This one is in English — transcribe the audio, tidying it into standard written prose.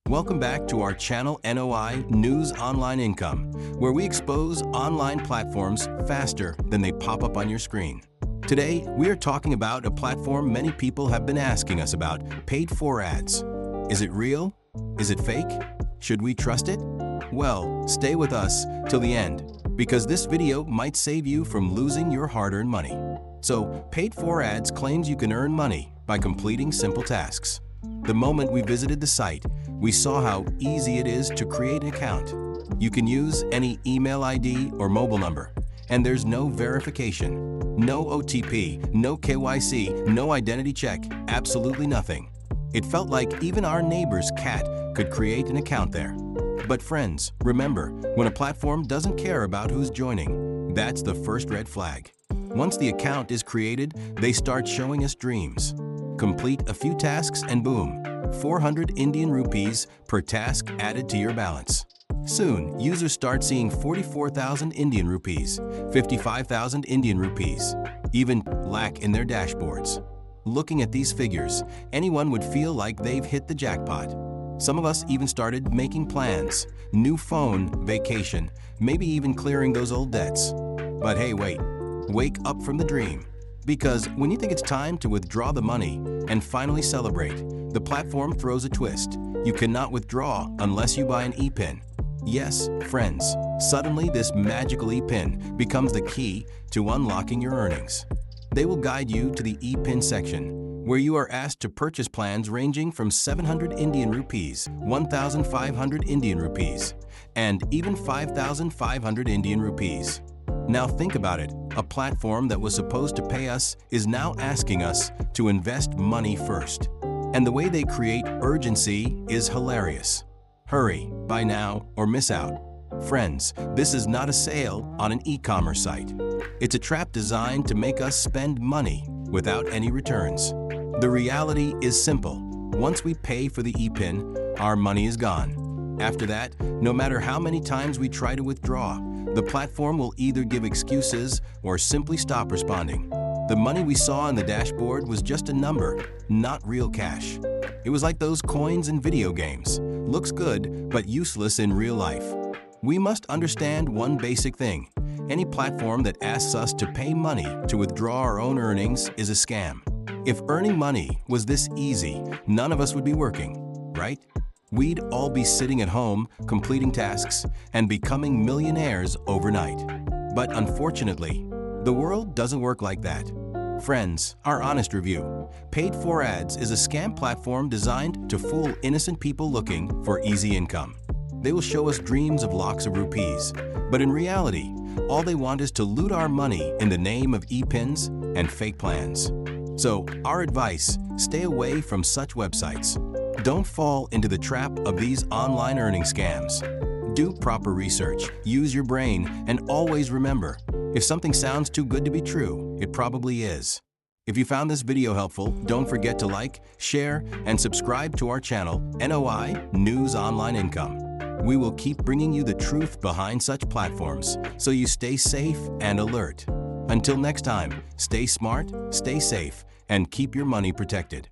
Welcome back to our channel NOI News Online Income, where we expose online platforms faster than they pop up on your screen. Today, we are talking about a platform many people have been asking us about, Paid4Ads. Is it real? Is it fake? Should we trust it? Well, stay with us till the end, because this video might save you from losing your hard-earned money. So, Paid4Ads claims you can earn money by completing simple tasks. The moment we visited the site, we saw how easy it is to create an account. You can use any email ID or mobile number, and there's no verification, no OTP, no KYC, no identity check, absolutely nothing. It felt like even our neighbor's cat could create an account there. But friends, remember, when a platform doesn't care about who's joining, that's the first red flag. Once the account is created, they start showing us dreams. Complete a few tasks and boom, 400 Indian rupees per task added to your balance. Soon, users start seeing 44,000 Indian rupees, 55,000 Indian rupees, even lakh in their dashboards. Looking at these figures, anyone would feel like they've hit the jackpot. Some of us even started making plans, new phone, vacation, maybe even clearing those old debts. But hey, wake up from the dream. Because when you think it's time to withdraw the money and finally celebrate, the platform throws a twist. You cannot withdraw unless you buy an ePIN. Yes, friends, suddenly this magical ePIN becomes the key to unlocking your earnings. They will guide you to the ePIN section, where you are asked to purchase plans ranging from 700 Indian rupees, 1,500 Indian rupees, and even 5,500 Indian rupees. Now think about it, a platform that was supposed to pay us is now asking us to invest money first. And the way they create urgency is hilarious. Hurry, buy now, or miss out. Friends, this is not a sale on an e-commerce site. It's a trap designed to make us spend money without any returns. The reality is simple. Once we pay for the ePIN, our money is gone. After that, no matter how many times we try to withdraw, the platform will either give excuses or simply stop responding. The money we saw on the dashboard was just a number, not real cash. It was like those coins in video games. Looks good, but useless in real life. We must understand one basic thing. Any platform that asks us to pay money to withdraw our own earnings is a scam. If earning money was this easy, none of us would be working, right? We'd all be sitting at home, completing tasks, and becoming millionaires overnight. But unfortunately, the world doesn't work like that. Friends, our honest review. Paid4Ads is a scam platform designed to fool innocent people looking for easy income. They will show us dreams of lakhs of rupees, but in reality, all they want is to loot our money in the name of ePINs and fake plans. So, our advice, stay away from such websites. Don't fall into the trap of these online earning scams. Do proper research, use your brain, and always remember, if something sounds too good to be true, it probably is. If you found this video helpful, don't forget to like, share, and subscribe to our channel, NOI News Online Income. We will keep bringing you the truth behind such platforms, so you stay safe and alert. Until next time, stay smart, stay safe, and keep your money protected.